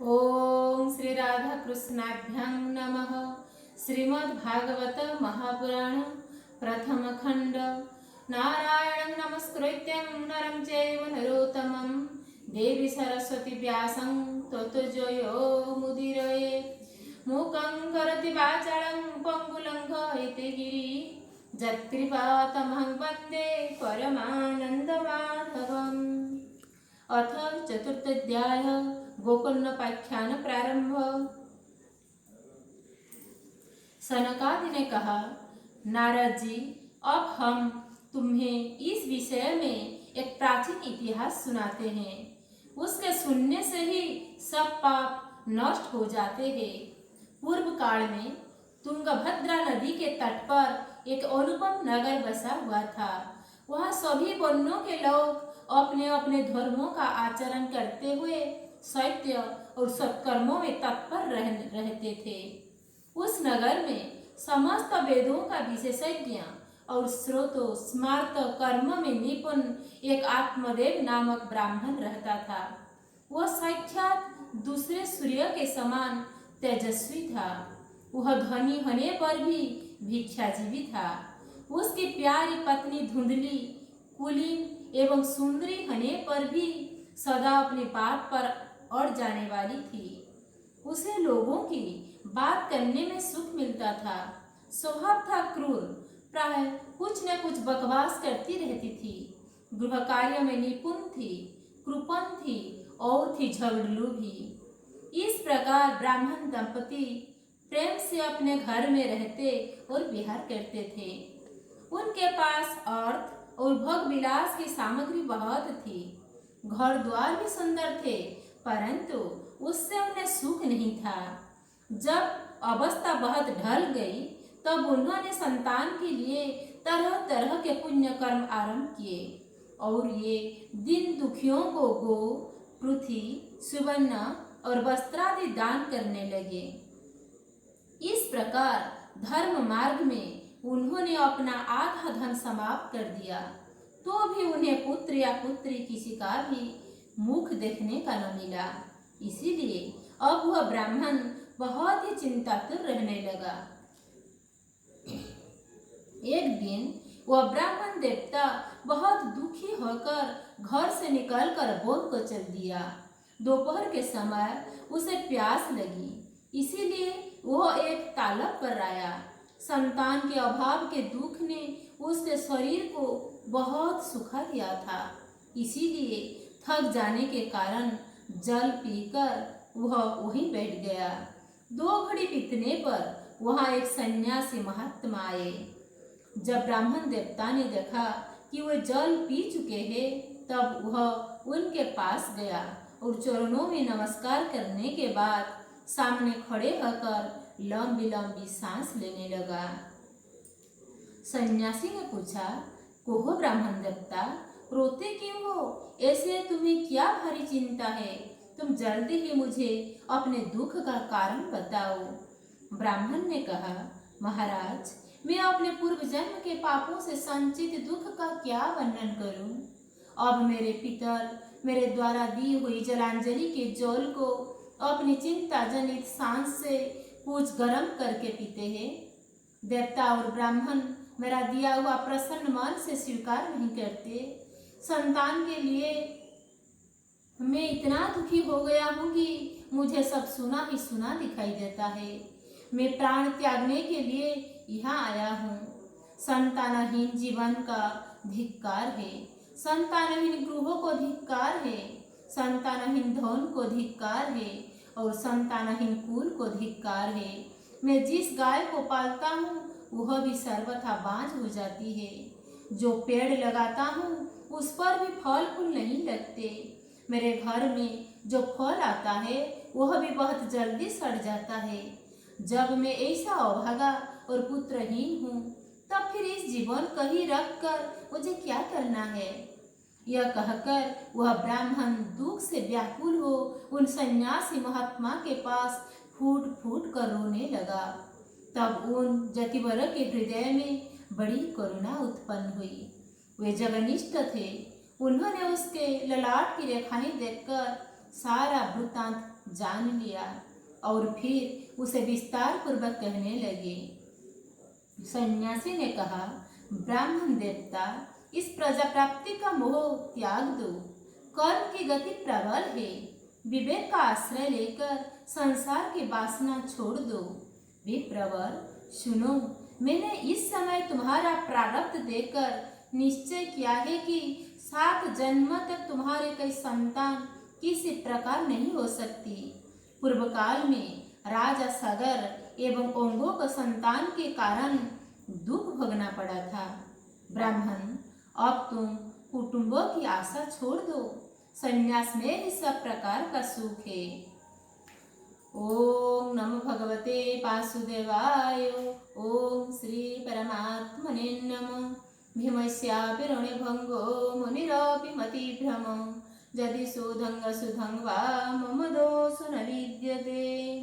ओम श्री राधा कृष्णाभ्यां नमः। श्रीमद्भागवत महापुराण प्रथम खंड। नारायणं नमस्कृत्यं नरं चैव नरोत्तमं देवी सरस्वती व्यासं ततो जयो मुदीरये। मूकं करोति वाचालं पङ्गुलङ्घयते गिरिं यत्कृपातमहं वन्दे परमानन्दमाधवम्। अथ चतुर्थोऽध्याय गोकुलोपाख्यान प्रारंभ। सनकादि ने कहा, नारद जी, अब हम तुम्हें इस विषय में एक प्राचीन इतिहास सुनाते हैं। उसके सुनने से ही सब पाप नष्ट हो जाते हैं। पूर्व काल में तुंगभद्रा नदी के तट पर एक अनुपम नगर बसा हुआ था। वहाँ सभी वर्णों के लोग अपने अपने धर्मों का आचरण करते हुए सत्य और सत्कर्मों में तत्पर रहते थे। उस नगर में समस्त वेदों का विशेषज्ञ और स्रोतो स्मार्त कर्म में निपुण एक आत्मदेव नामक ब्राह्मण रहता था। वह साक्षात दूसरे सूर्य के समान तेजस्वी था। वह धनी होने पर भी भिक्षाजीवी था। उसकी प्यारी पत्नी धुंधली, कुलीन एवं सुंदरी होने पर भी सदा अपनी बात पर अड़ जाने वाली थी। उसे लोगों की बात करने में सुख मिलता था। स्वभाव था क्रूर, प्राय कुछ न कुछ बकवास करती रहती थी। गृह कार्य में निपुण थी, कृपण थी और थी झगड़लू भी। इस प्रकार ब्राह्मण दंपति प्रेम से अपने घर में रहते और विहार करते थे। उनके पास अर्थ और भोग विलास की सामग्री बहुत थी। घर द्वार भी सुंदर थे, परंतु उससे उन्हें सुख नहीं था। जब अवस्था बहुत ढल गई, तब उन्होंने संतान के लिए तरह तरह के पुण्य कर्म आरंभ किए और ये दीन दुखियों को गो, पृथ्वी, सुवर्ण और वस्त्रादि दान करने लगे। इस प्रकार धर्म मार्ग में उन्होंने अपना आधा धन समाप्त कर दिया, तो भी उन्हें पुत्र या पुत्री किसी का भी मुख देखने का न मिला। इसीलिए अब वह ब्राह्मण बहुत ही चिंतातुर रहने लगा। एक दिन वह ब्राह्मण देवता बहुत दुखी होकर घर से निकलकर वन को चल दिया। दोपहर के समय उसे प्यास लगी, इसीलिए वह एक तालाब पर आया। संतान के अभाव के दुख ने उसके शरीर को बहुत सुखा दिया था, इसीलिए थक जाने के कारण जल पीकर वह वहीं बैठ गया। 2 घड़ी बीतने पर वहाँ एक सन्यासी महात्मा आए। जब ब्राह्मण देवता ने देखा कि वे जल पी चुके हैं, तब वह उनके पास गया और चरणों में नमस्कार करने के बाद सामने खड़े होकर लंबी लंबी सांस लेने लगा। सन्यासी ने पूछा, कहो ब्राह्मण देवता, रोते क्यों हो? ऐसे तुम्हें क्या भारी चिंता है? तुम जल्दी ही मुझे अपने दुख का कारण बताओ। ब्राह्मण ने कहा, महाराज, मैं अपने पूर्व जन्म के पापों से संचित दुख का क्या वर्णन करूं? अब मेरे पितर मेरे द्वारा दी हुई जलांजलि के जल को अपनी चिंता जनित सांस से पूछ गर्म करके पीते हैं। देवता और ब्राह्मण मेरा दिया हुआ प्रसन्न मन से स्वीकार नहीं करते। संतान के लिए मैं इतना दुखी हो गया हूँ कि मुझे सब सुना ही सुना दिखाई देता है। मैं प्राण त्यागने के लिए यहाँ आया हूँ। संतानहीन जीवन का धिक्कार है, संतानहीन गृहों को धिक्कार है, संतानहीन धन को धिक्कार है और संतानहीन कुल को धिक्कार है। मैं जिस गाय को पालता हूँ वह भी सर्वथा बांझ हो जाती है। जो पेड़ लगाता हूँ उस पर भी फल फूल नहीं लगते। मेरे घर में जो फल आता है वह भी बहुत जल्दी सड़ जाता है। जब मैं ऐसा अभागा और पुत्रहीन हूँ, तब फिर इस जीवन को ही रख कर मुझे क्या करना है? यह कहकर वह ब्राह्मण दुख से व्याकुल हो उन सन्यासी महात्मा के पास फूट फूट कर रोने लगा। तब उन जतिवर के हृदय में बड़ी करुणा उत्पन्न हुई। वे जगनिष्ठ थे। उन्होंने उसके ललाट की रेखाएं देखकर सारा वृत्तांत जान लिया और फिर उसे विस्तार पूर्वक कहने लगे। सन्यासी ने कहा, ब्राह्मण देवता, इस प्रजा प्राप्ति का मोह त्याग दो। कर्म की गति प्रबल है। विवेक का आश्रय लेकर संसार की वासना छोड़ दो। विप्रवर, सुनो, मैंने इस समय तुम्हारा प्रारब्ध देकर निश्चय किया है कि 7 जन्म तक तुम्हारे कई संतान किसी प्रकार नहीं हो सकती। पूर्व काल में राजा सगर एवं ओंगों को संतान के कारण दुख भोगना पड़ा था। ब्राह्मण, अब तुम कुटुंबों की आशा छोड़ दो। संन्यास में ही सब प्रकार का सुख है। ओम नमो भगवते वासुदेवाय। ओम श्री परमात्मने नमः। भीमस्यापि रणभंगो मुनिरपि मतिभ्रम। यदि सुधंग सुधंग वा मम दोष न विद्यते।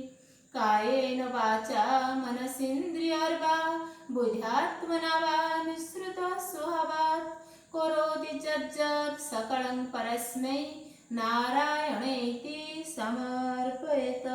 कायेन वाचा मनसेन्द्रियर्वा बुद्ध्यात्मना वा निःसृतः स्वभावात् करोति यज्जत् सकलं परस्मै नारायणेति समर्पयेत्।